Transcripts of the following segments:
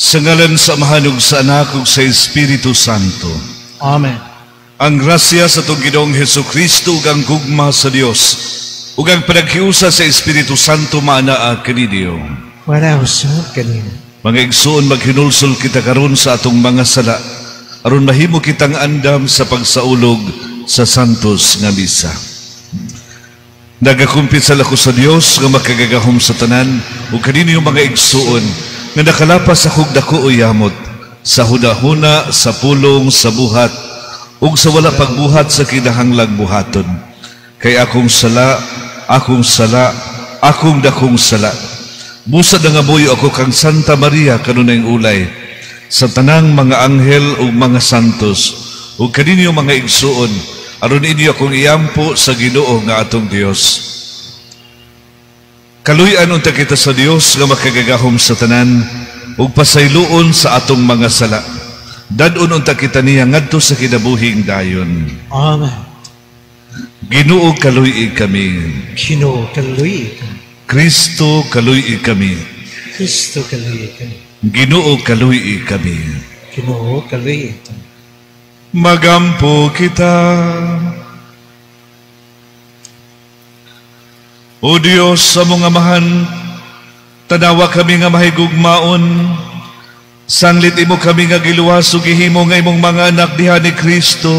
Sa ngalan sa Amahan ug sa Anak ug sa Espiritu Santo. Amen. Ang grasya sa itong Ginoong Hesukristo ug ang gugma sa Dios ug ang panaghiusa sa Espiritu Santo maanaa kaninyo. Wala usod kanino. Mga igsoon, maghinulsol kita karon sa atong mga sala aron mahimo kitang andam sa pagsaulog sa santos nga misa. Nagakumpisal ako sa Dios nga makagagahom sa tanan ug kaninyo mga igsoon nga nakalapas sa dako o yamot sa hunahuna, sa pulong, sa buhat ug sa wala pagbuhat sa kinahanglang buhaton. Kay akong sala, akong dakong sala. Busa na nga buyo ako kang Santa Maria kanunay ulay sa tanang mga anghel ug mga santos ug kaninyo mga igsuon aron inyo akong iyampo sa Ginoo nga atong Dios. Kaluy-an unta kita sa Dios nga makagagahom sa tanan ug pasayloon sa atong mga sala. Dad-on unta kita niya ngadto sa kinabuhing dayon. Amen. Ginoo kaluy kami. Ginoo kaluy kami. Kristo kaluy kami. Kristo kaluy kami. Ginoo kaluy kami. Ginoo kaluy kami. Magampo kita. O Diyos sa mga amahan, tanawa kami nga mahigugmaon, sanglit imo kami nga giluwas ug gihimo nga imong mga anak diha ni Kristo.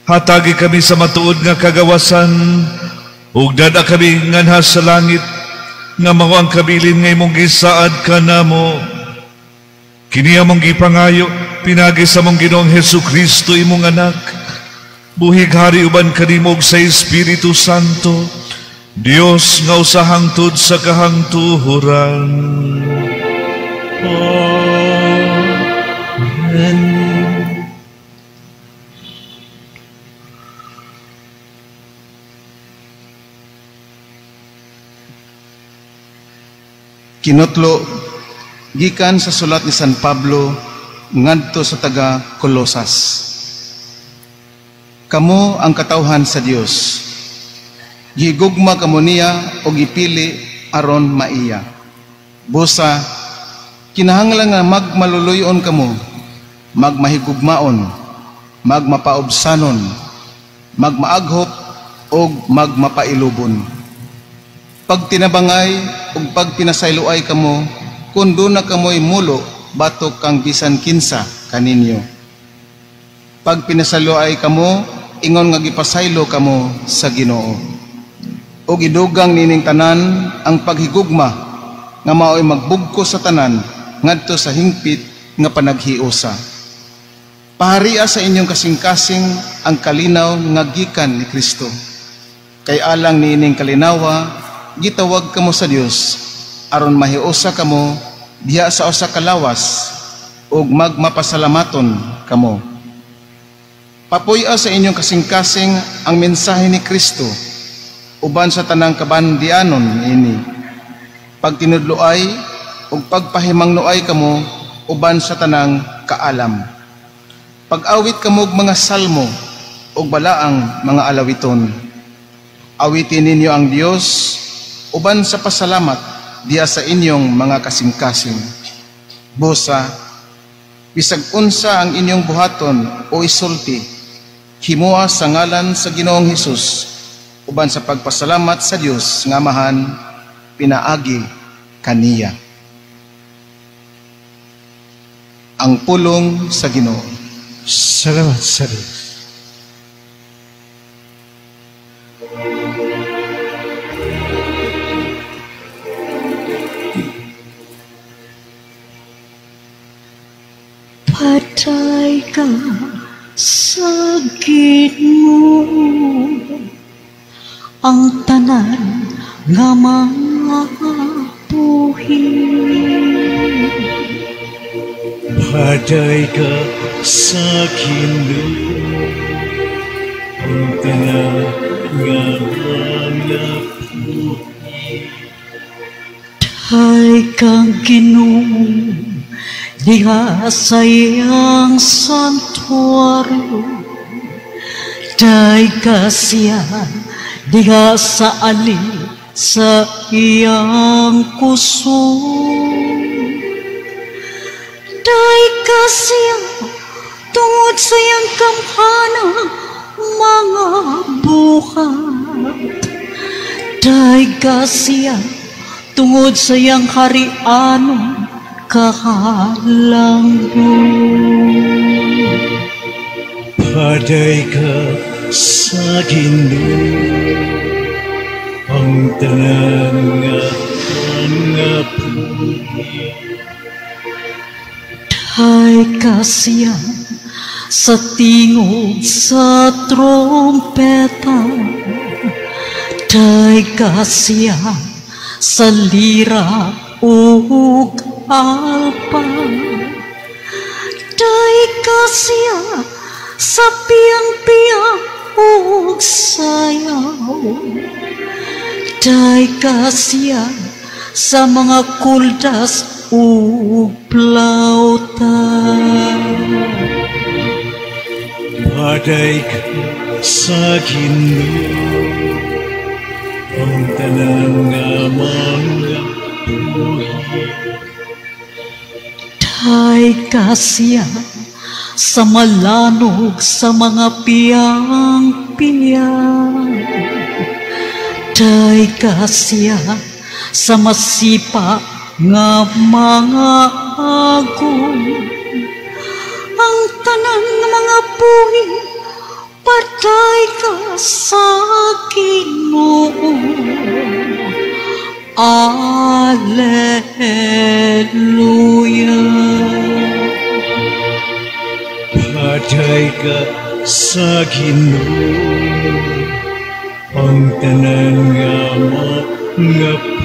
Hatagi kami sa matuod nga kagawasan, ug dada kami nganha sa langit, nga mao ang kabilin nga imong gisaad kanamo. Kini among gipangayo, pinagi sa mong Ginoong Hesukristo imong anak, buhig hari uban kanimo sa Espiritu Santo, Dios nga usa hangtod sa kahangtuhuran. Amen. Kinutlo gikan sa sulat ni San Pablo ngadto sa taga Colosas. Kamo ang katawhan sa Dios. Gigugma kamo niya o gipili aron maiya. Busa kinahanglan nga magmaluluyon kamo, magmahigugmaon, magmapaubsanon, magmaaghop o magmapailubon. Pag tinabangay ug pag pinasayloay kamo, kun do na kamoy mulo batok kang bisan kinsa kaninyo. Pag pinasayloay kamo, ingon nga gipasaylo kamo sa Ginoo. O gidugang nining tanan ang paghigugma nga mao'y magbugko sa tanan ngadto sa hingpit nga panaghiusa. Paharia sa inyong kasing-kasing ang kalinaw nga gikan ni Kristo. Kay alang niining kalinawa, gitawag kamo sa Dios aron mahiusa kamo diha sa usa ka lawas ug magmapasalamaton kamo. Papuy-a sa inyong kasing-kasing ang mensahe ni Kristo uban sa tanang kabandianon ini. Pag tinudloay ug pagpahimangnoay kamo uban sa tanang kaalam. Pag-awit kamo og mga salmo ug balaang mga alawiton. Awitin ninyo ang Dios uban sa pasalamat diya sa inyong mga kasing-kasing. Busa, bisag unsa ang inyong buhaton o isulti, himua sa ngalan sa Ginoong Hesus, uban sa pagpasalamat sa Dios nga Amahan, pinaagi kaniya. Ang pulong sa Ginoo. Salamat sa Diyos. Patay ka sa gitmo ang tanan nga mga buhi. Patay ka sa gitmo ang tanan nga mga buhi. Patay kang Ginoo diha sa iyang santuaryo, day kasya diha sa ali sa iyang kusog. ka siya tungod sa iyang kamhana mga buhat. Daig ka siya tungod sa iyang harianon kahalangdon. Paday ka sa Ginoo, ang tanan nga puri. Daig ka siya sa tingog sa trompeta, daig ka siya sa lira ug alpa, daig ka siya sa piyang-piyang ug sayaw, daig ka siya sa mga kuldas ug plauta. Paday ka sa Ginoo, ang tanan nga mga buhi. Daig ka siya sa malanog sa mga piyang-piyang, daig ka siya sa masipa nga mga agong. Ang tanan ng mga buhi, patay ka sa Ginoo. Alleluia. Paday ka sa Ginoo, ang tanan nga mga buhi.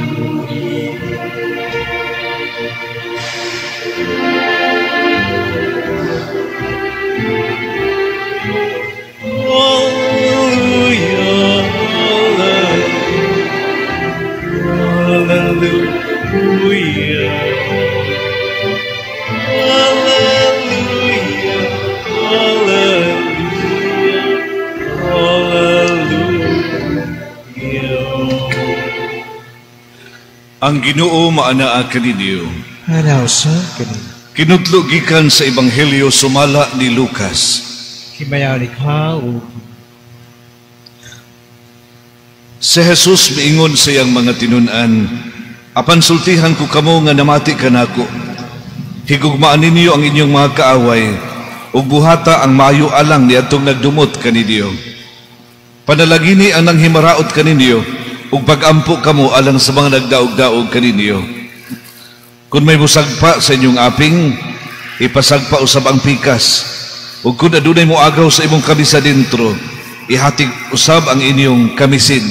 Ang Ginoo maanaa kaninyo. Hanaw sa Ginoo. Kinudlo gikan sa Ebanghelyo sumala ni Lucas. Himayanig ha o Si Jesus miingon sa iyang mga tinun-an, apan sultihan ko kamo nga namati kanako. Higugmaan ninyo ang inyong mga kaaway, ug buhata ang maayo alang niadtong nagdumot kaninyo. Panalagini ang nanghimaraot kaninyo, ug pagampo kamo alang sa mga nagdaog-daog kaninyo. Kung may musagpa sa inyong aping, ipasagpa usab ang pikas. Ug kung adunay mo agaw sa imong kamisa dentro, ihatig usab ang inyong kamisin.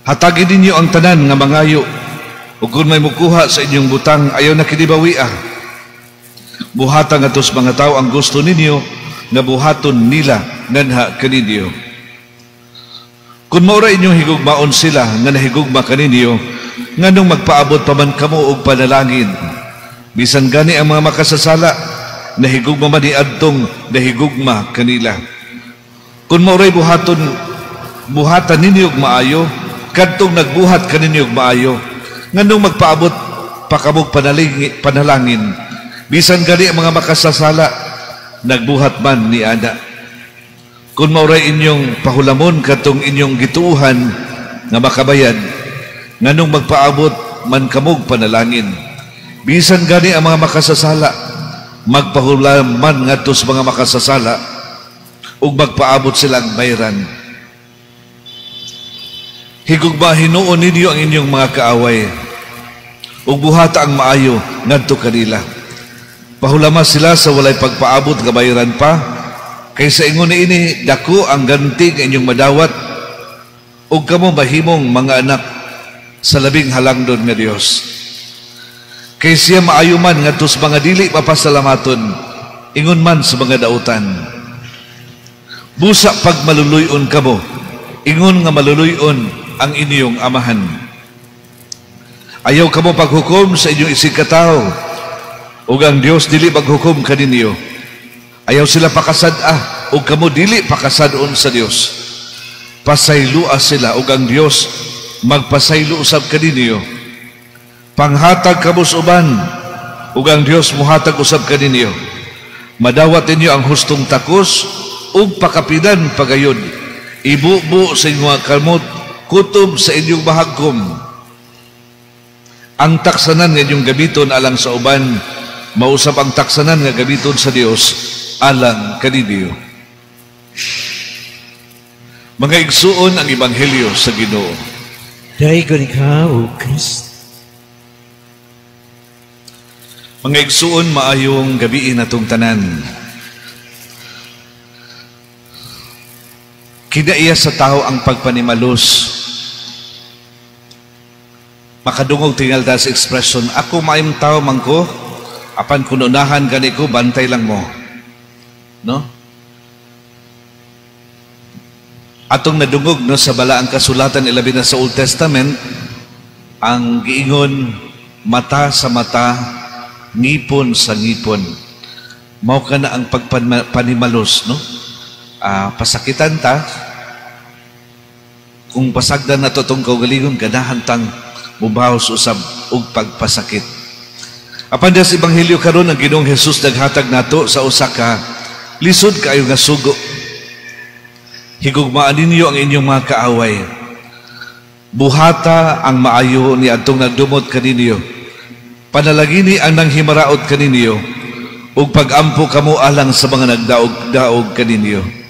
Hatagin ninyo ang tanan nga mangayo, ug kung may mukuha sa inyong butang, ayaw na kinibawia. Buhatan nga tos mga tao ang gusto ninyo, nga buhaton nila nganha kaninyo. Kung maura inyong higugmaon sila nga nahigugma kaninyo, nganong magpaabot pa man kamo og panalangin. Bisan gani ang mga makasasala, nahigugma man ni adtong nahigugma kanila. Kung mauray buhatan ninyo og maayo, kadtong nagbuhat kaninyo og maayo, nganong magpaabot pa kamog panalangin. Bisan gani ang mga makasasala, nagbuhat man ni ana. Kung mauray inyong pahulamon katong inyong gituuhan nga makabayad, nganong magpaabot man kamog panalangin. Bisan gani ang mga makasasala, magpahulaman ngadto sa mga makasasala ug magpaabot silang bayran. Higugma hinuon ninyo ang inyong mga kaaway ug buhata ang maayo ngadto kanila. Pahulama sila sa walay pagpaabot nga bayran pa, kaysa ingon ini dako ang ganti nga inyong madawat ug kamo mahimong mga anak sa labing halangdon nga Dios. Kay siya maayo man ngadto sa mga dili mapasalamaton, ingon man sa mga dautan. Busa pag maluluyon kamo, ingon nga maluluyon ang inyong amahan. Ayaw kamo paghukom sa inyong isikataw, ug ang Dios dili maghukom kaninyo. Ayaw sila pakasad-a, ug kamo dili pakasadon sa Dios. Pasaylua sila, ug ang Dios magpasaylo usab kaninyo. Panghatag kamo sa uban, ug ang Dios muhatag usab kaninyo. Madawat ninyo ang hustong takos ug pakapidan pagayod. Ibubo sa inyong kamot, kutob sa inyong bahagkom. Ang taksanan nga inyong gabiton alang sa uban, mausap ang taksanan nga gabiton sa Dios alang kaninyo. Mga igsuon ang Ebanghelyo sa Ginoo. Dayon ka, O Kristo. Mga igsuon, maayong gabi natong tanan. Kinaiya sa tao ang pagpanimalos. Makadungog tingal sa expression, ako maayong tao man ko, apan kununahan gani ko, bantay lang mo. No? Atong nadungog no, sa balaang kasulatan ilabi na sa Old Testament, ang giingon, mata sa mata, ngipon sa ngipon. Mao ka na ang pagpanimalos, no? Pasakitan ta, kung pasagdan na to itong kaugalingon, ganahan tang mubahos usab og pagpasakit. Apan sa Ebanghelyo karon ang Ginoong Hesus naghatag nato sa usa ka lisod kaayo nga sugo. Higugmaan ninyo ang inyong mga kaaway. Buhata ang maayo ni adtong nagdumot kaninyo. Panalagini ang nanghimaraot kaninyo ug pagampo kamo alang sa mga nagdaog-daog kaninyo.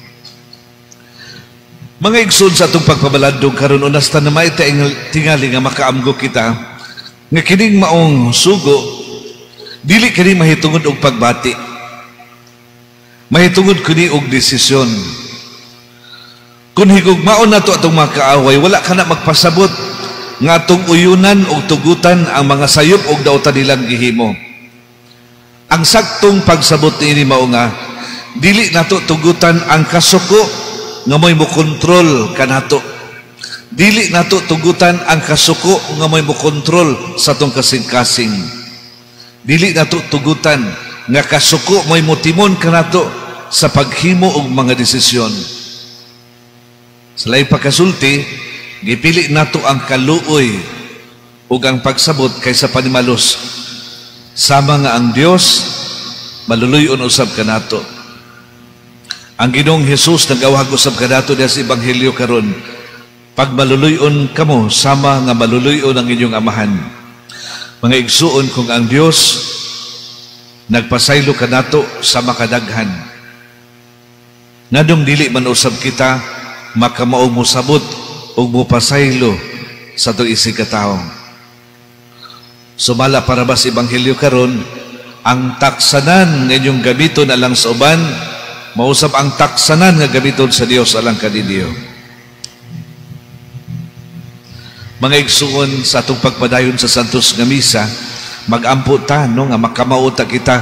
Mga igsoon sa atong pagpabaladong karon unas ta na may tingali nga makaamgo kita nga kining maong sugo dili kini mahitungod og pagbati. Mahitungod kini og desisyon. Kung higugmaon na to atong mga kaaway, wala ka na magpasabot nga atong uyunan o tugutan ang mga sayop o dautan nilang gihimo. Ang saktong pagsabot ni mao nga, dili nato tugutan ang kasuko nga mo'y mukontrol kanato. Dili nato tugutan ang kasuko nga mo'y mukontrol sa atong kasing-kasing. Dili nato tugutan nga kasuko mo'y mutimon kanato sa paghimo og mga desisyon. Sa laing pagkasulti, gipili nato ang kaluoy ug ang pagsabot kaysa panimalos. Sama nga ang Dios maluluyon usab kanato. Ang Ginoong Hesus nagawhag usab kanato diha sa Ebanghelyo karon. Pag maluluyon kamo, sama nga maluluyon ang inyong amahan. Mga igsuon kung ang Dios nagpasaylo kanato sa makadaghan. Ngadong dili man usab kita makamaong musabot o mupasaylo sa itong isig katao. Sumala para ba sa Ebanghelyo karon, ang taksanan nga inyong gamiton alang sa uban, mausap ang taksanan nga gamiton sa Dios alang kaninyo. Mga igsuon sa atong pagpadayon sa Santos nga Misa, mag-ampo ta no, nga makamauta kita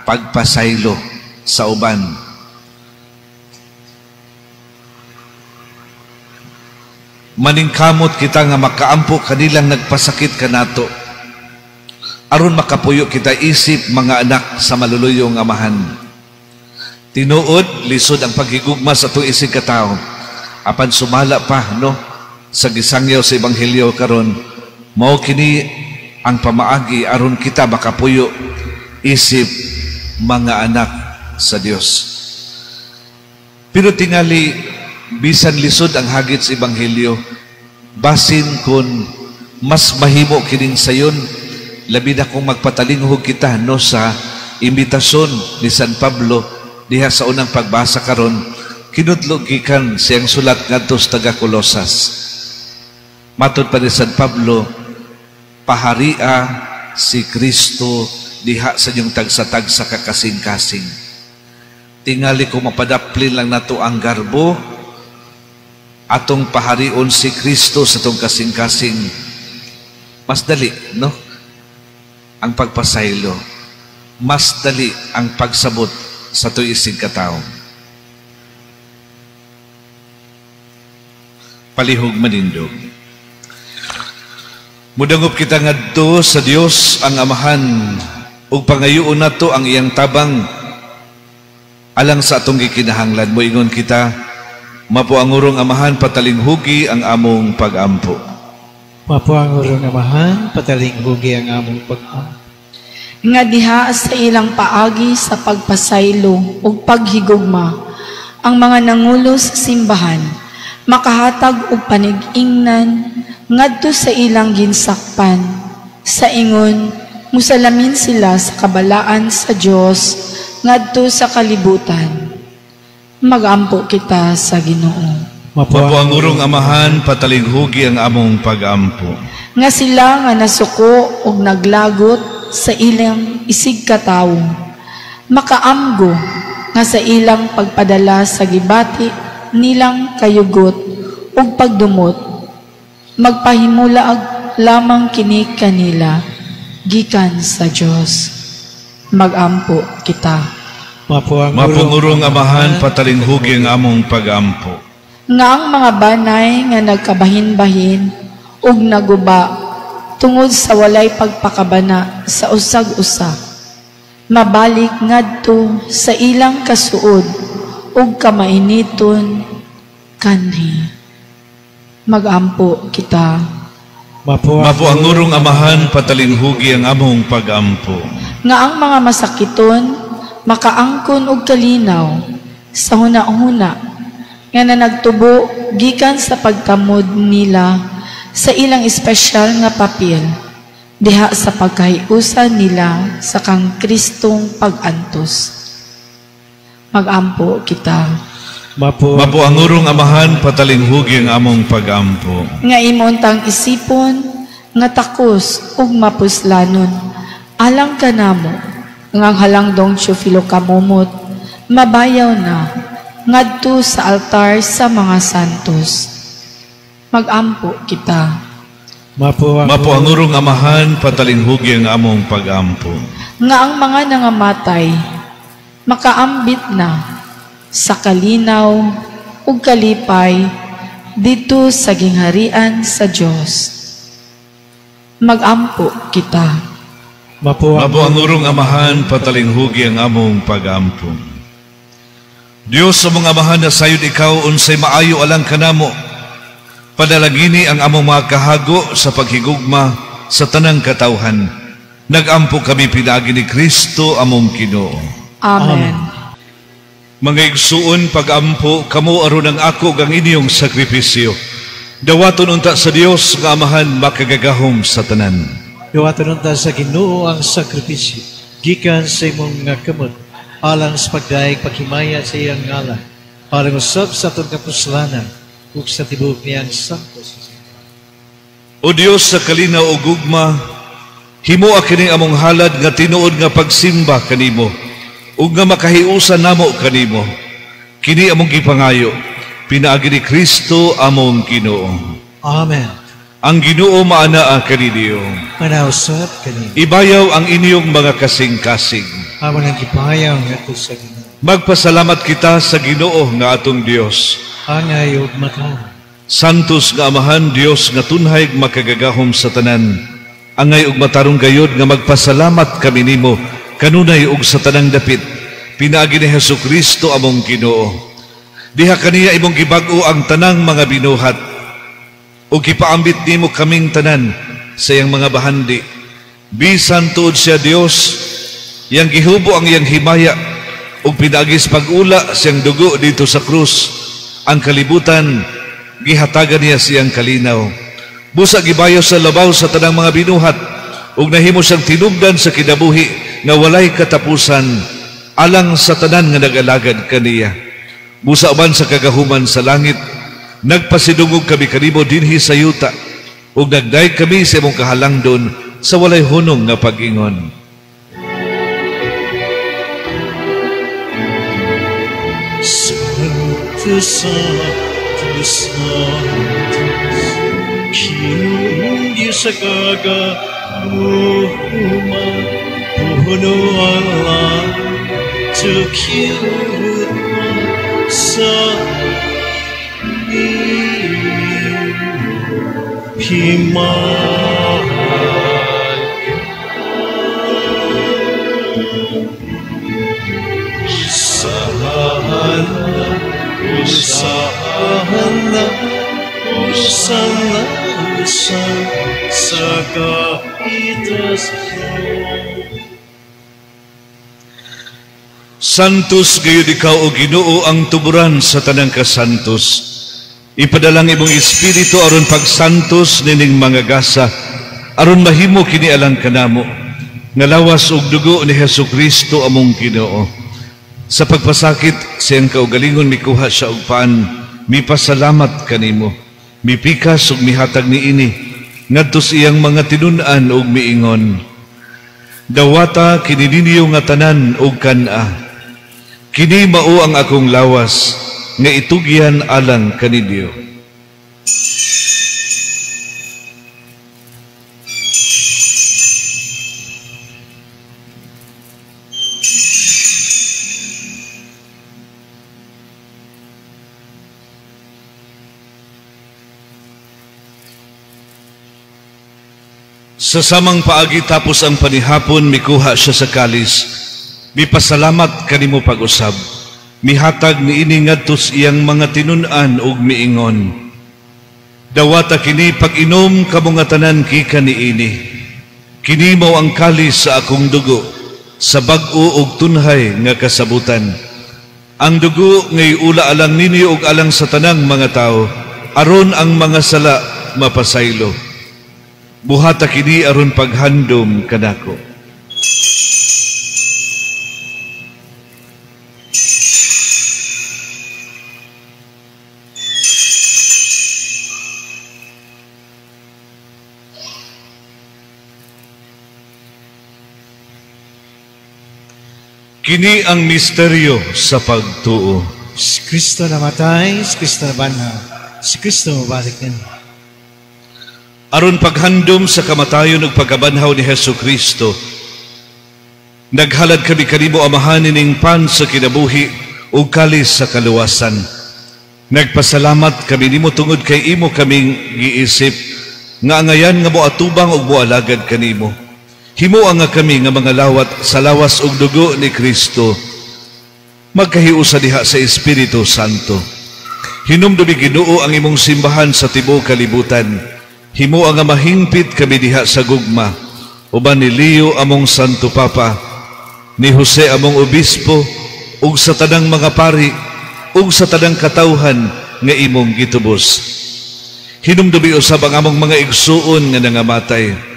pagpasaylo sa uban. Maningkamot kita nga makaampo kanilang nagpasakit kanato. Aron makapuyo kita isip mga anak sa maluluyong amahan. Tinuod, lisod ang paghigugma sa itong isig katao. Apan sumala pa, no, sa gisangyaw sa Ebanghelyo karon, mao kini ang pamaagi aron kita makapuyo isip mga anak sa Dios. Pero tingali, bisan lisod ang hagit sa Ebanghelyo, basin kun mas mahimo kining sayon, labi na kung magpatalinghog kita no sa imbitasyon ni San Pablo diha sa unang pagbasa karon, kinudlog gikan siyang sulat ngadto sa taga Colosas. Matod pa ni San Pablo, paharia si Kristo diha sa inyong tagsa-tagsa kakasing-kasing. Tingali ko mapadaplin lang nato ang garbo, atong paharion si Kristo sa itong kasing-kasing. Mas dali, no? Ang pagpasaylo. Mas dali ang pagsabot sa itong isig katao. Palihog manindog. Mudangop kita ngadto sa Dios ang Amahan ug pangayoon nato ang iyang tabang alang sa atong gikinahanglan. Moingon kita, mapuangurong Amahan, patalinghugi ang among pag-ampo. Mapuangurong Amahan, patalinghugi ang among pag-ampo. nga diha sa ilang paagi sa pagpasaylo ug paghigugma ang mga nangulo sa simbahan makahatag og panig-ingnan ngadto sa ilang ginsakpan sa ingon musalamin sila sa kabalaan sa Dios ngadto sa kalibutan. Magampo kita sa Ginoo. Mapuangurong Amahan, patalinghugi ang among pag-ampo. Nga sila nga nasuko og naglagot sa ilang isig katawo. Makaamgo nga sa ilang pagpadala sa gibati nilang kayugot ug pagdumot. Magpahimulaag lamang kini kanila gikan sa Dios. Magampo kita. Mapungurong Amahan, patalinghugi ang among pag-ampo. Nga ang mga banay nga nagkabahin-bahin ug naguba tungod sa walay pagpakabana sa usag-usa. Mabalik ngadto sa ilang kasuod ug kamainiton kanhi. Magampo kita. Mapuangurong Amahan, patalinghugi ang among pag-ampo. Nga ang mga masakiton makaangkon og kalinaw sa huna-huna nga nagtubo gikan sa pagkamod nila sa ilang espesyal nga papel diha sa pagkahiusan nila sa kang Kristong pag-antos. Magampo kita. Mapuangurong Amahan, patalinghugi ang among pag-ampo. Nga imontang isipon nga takos ug mapuslanon alang kanamo ngang halangdong Teofilo kamumot mabayaw na ngadto sa altar sa mga santos. Magampo kita. Mapuangurong Amahan, patalinghugi ang among pag-ampo. Nga ang mga nangamatay makaambit na sa kalinaw ug kalipay dito sa gingharian sa Dios. Magampo kita. Mapuangurong Amahan, patalinghugi ang among pag-ampo. Dios sa mga Amahan na sayod ikaw unsay maayo alang kanamo. Padalagini ang among mga kahago sa paghigugma sa tanang katawhan. Nagampo kami pinaagi ni Kristo among Ginoo. Amen. Mga igsuon pag-ampo kamo aron ang ako ang inyong sakripisyo. Dawaton unta sa Dios nga Amahan makagagahom sa tanan. Dawaton unta sa Ginoo ang sakripisyo gikan sa imong nga kamot alang sa pagdaig paghimaya sa iyang ngalan alang usab sa atong kapuslanan ug sa tibuok niyang santos. O Dios sa kalinaw ug gugma, himoa kini among halad nga tinuod nga pagsimba kanimo ug nga makahiusan namo kanimo. Kini among gipangayo pinaagi ni Kristo among Ginoo. Amen. Ang Ginoo maanaa kaniyo. Manausap kanino. Ibayaw ang inyong mga kasing-kasing. Amon ang kipayaw ngadto sa Ginoo. Magpasalamat kita sa Ginoo nga atong Dios. Angay ug mataw. Santos nga Amahan Dios nga tunhay makagagahom sa tanan. Angay ug matarong gayod nga magpasalamat kami nimo kanunay ug sa tanang dapit. Pinaagi ni Hesukristo among Ginoo. Diha kaniya imong gibag-o ang tanang mga binuhat. O kipaambit nimo kaming tanan sa iyang mga bahandi. Bisan tuod siya Dios, yang gihubo ang iyang himaya ug pinagis pag-ula siyang dugo dito sa krus. Ang kalibutan, gihatagan niya siyang kalinaw. Busa gibayo sa labaw sa tanang mga binuhat ug nahimo siyang tinubdan sa kinabuhi nga walay katapusan alang sa tanan nga nag-alagad kaniya. Busa uban sa kagahuman sa langit, nagpasidungog kami kanimo dinhi sa yuta ug nagdaig kami sa imong kahalangdon sa walay hunong nga pag-ingon. Santos, Santos, Santos, King Diyos sa kagahuman, puno Allah, tukiyot sa Santos gayud ikaw o Ginoo ang tuburan sa tanang kasantos. Ipadalang imong espiritu aron pagsantos nining mga gasa, aron mahimo kini alang kanamo, nga lawas og dugo ni Hesukristo among Ginoo. Sa pagpasakit siyang kaugalingon mikuha siya og paan, mipasalamat kanimo, mipikas ug mihatag niini ngadto sa iyang mga tinun-an ug miingon. Dawata kini ninyo nga tanan ug kan-a. Kini mao ang akong lawas nga itugyan alang kaninyo. Sa samang paagi tapos ang panihapon, mikuha siya sa kalis. Mipasalamat kanimo pag-usab. Mihatag ni ini ngadto iyang mga tinun-an ug miingon. Dawata kini pag-inom kamo nga tanan gikan niini. Kini mao ang kalis sa akong dugo, sa bag-o ug tunhay nga kasabutan. Ang dugo ngay ula alang ninyo ug alang sa tanang mga tao, aron ang mga sala mapasaylo. Buhata kini aron paghandom kanako. Kini ang misteryo sa pagtuo. Si Kristo namatay, si Kristo nabanhaw, si Kristo mabalik din. Aron paghandom sa kamatayon ug pagkabanhaw ni Hesukristo, naghalad kami kanimo amahan ning pan sa kinabuhi ug kalis sa kaluwasan. Nagpasalamat kami nimo tungod kay imo kaming giisip nga angayan nga moatubang ug moalagad kanimo. Himuang nga kami nga mga lawat sa lawas ug dugo ni Kristo, magkahiusa diha sa Espiritu Santo. Hinumdumi Ginoo ang imong simbahan sa tibuok kalibutan. Himuang nga mahingpit kami diha sa gugma, uban ni Leo among Santo Papa, ni Jose among Obispo, ug sa tanang mga pari, ug sa tanang katawhan nga imong gitubos. Hinumdumi usab ang among mga igsuon nga nangamatay.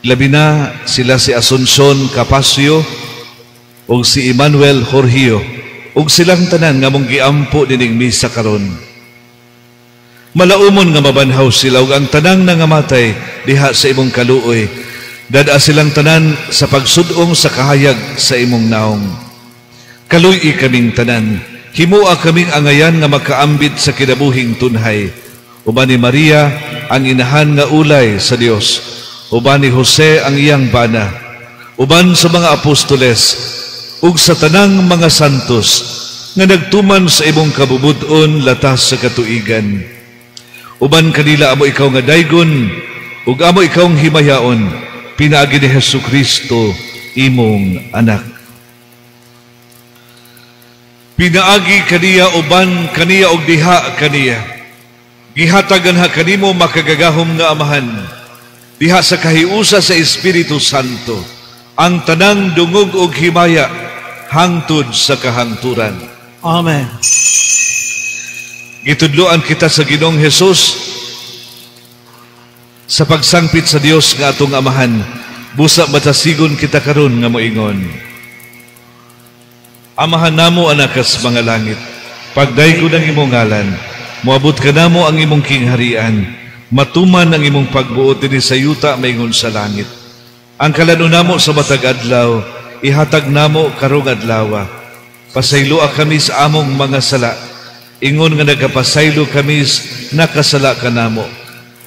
Labi na sila si Asuncion Capasio ug si Emmanuel Jorgio ug silang tanan nga mong giampo dining misa karon. Malaumon nga mabanhaw sila ug ang tanang nangamatay diha sa imong kaluoy. Dada silang tanan sa pagsudong sa kahayag sa imong naong. Kaluy kaming tanan. Himua kaming angayan nga makaambit sa kinabuhing tunhay. Uban ni Maria ang inahan nga ulay sa Dios. Uban ni Jose ang iyang bana, uban sa mga apostoles, ug sa tanang mga santos nga nagtuman sa imong kabubud-on latas sa katuigan. Uban kanila amo ikaw nga daygon, ug amo ikaw ang himayaon, pinaagi ni Hesukristo, imong anak. Pinaagi kaniya uban kaniya og diha kaniya. Gihatagan ha kanimo makagagahom nga amahan. Diha sa kahiusa sa Espiritu Santo, ang tanang dungog ug himaya hangtod sa kahangturan. Amen. Gitudloan kita sa Ginoong Hesus sa pagsangpit sa Dios nga atong amahan. Busa matasigon kita karon nga moingon. Amahan namo anakas mga langit, pagdaygo ng imong ngalan, moabot ka namo ang imong kingharian. Matuman ang imong pagbuot dinhi sa yuta maingon sa langit. Ang kalano namo sa matag adlaw, ihatag namo karong adlaw. Pasayloa kami sa among mga sala. Ingon nga nagapasaylo kami nakasala kanamo.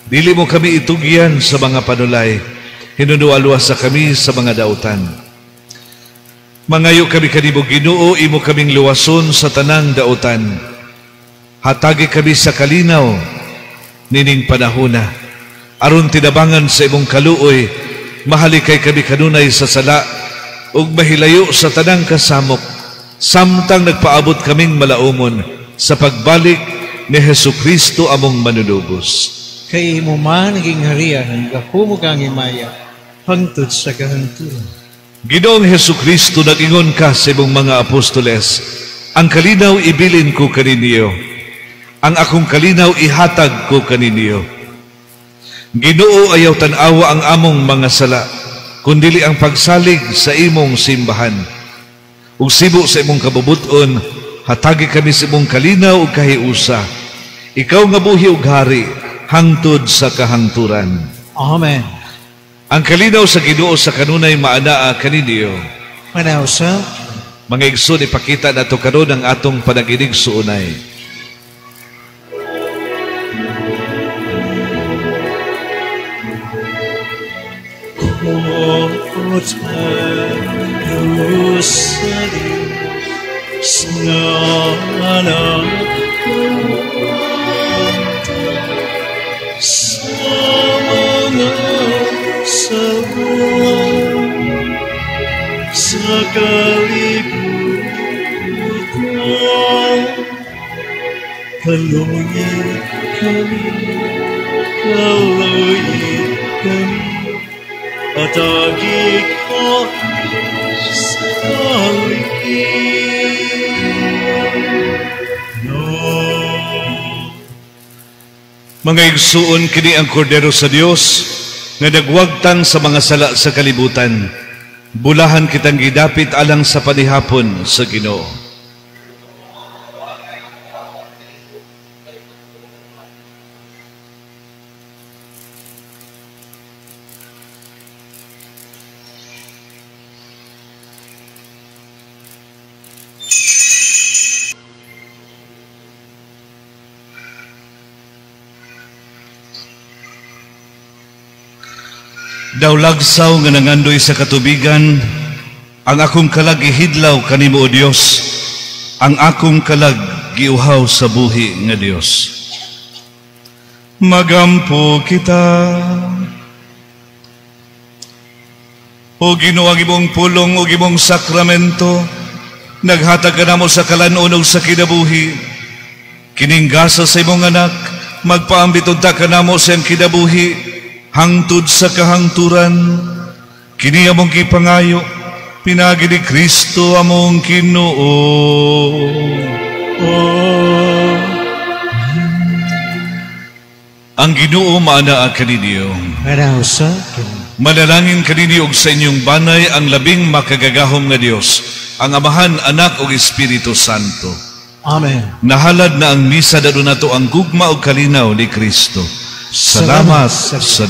Dili mo kami itugyan sa mga panulay. Hinunualwa sa kami sa mga dautan. Mangayo kami kanimo Ginoo, imo kaming luwason sa tanang dautan. Hatagi kami sa kalinaw nining panahona, aron tinabangan sa imong kaluoy, mahalikay kami kanunay sa sala, ug mahilayo sa tanang kasamok, samtang nagpaabot kaming malaumon sa pagbalik ni Hesukristo among manunubos. Kay imo man naging harian, ang gahumog ang himaya, hangtod sa kahangturan. Ginoong Hesukristo, nag-ingon ka sa imong mga apostoles, ang kalinaw ibilin ko kaninyo, ang akong kalinaw ihatag ko kaninyo. Ginoo, ayaw tanawa ang among mga sala, kundili ang pagsalig sa imong simbahan. Ug sibo sa imong kabubuton, hatagi kami sa imong kalinaw ug kahiusa. Ikaw nga buhi ug hari, hangtod sa kahangturan. Amen. Ang kalinaw sa Ginoo sa kanunay maanaa kaninyo. Manaw sa Mga igsoon, ipakita nato karon ang atong panaginig suunay. Jerusalem, sana sa mga sabon sa kalibutan, kaluyin kami, atagi ko sa Mga igsuon, kini ang kordero sa Dios nga nagwagtang sa mga sala sa kalibutan. Bulahan kitang gidapit alang sa panihapon sa Ginoo. Daw lagsaw nga nangandoy sa katubigan, ang akong kalag gihidlaw kanimo o Dios, ang akong kalag giuhaw sa buhi nga Dios. Magampo kita, o Ginoo, ang imong pulong o imong sakramento, naghatag ka namo sa kalanon ug sa kinabuhi. Kining gasa sa imong anak, magpaambiton ta ka namo sa iyang kinabuhi, hangtod sa kahangturan. Kini among kipangayo, pinagi ni Kristo among Ginoo. Ang Ginoo maanaa kaninyo. Manaw sa Manalangin kaninyo og sa inyong banay ang labing makagagahom nga Dios, ang Amahan, Anak ug Espiritu Santo. Amen. Nahalad na ang misa, dado nato ang gugma ug kalinaw ni Kristo. Salamat sa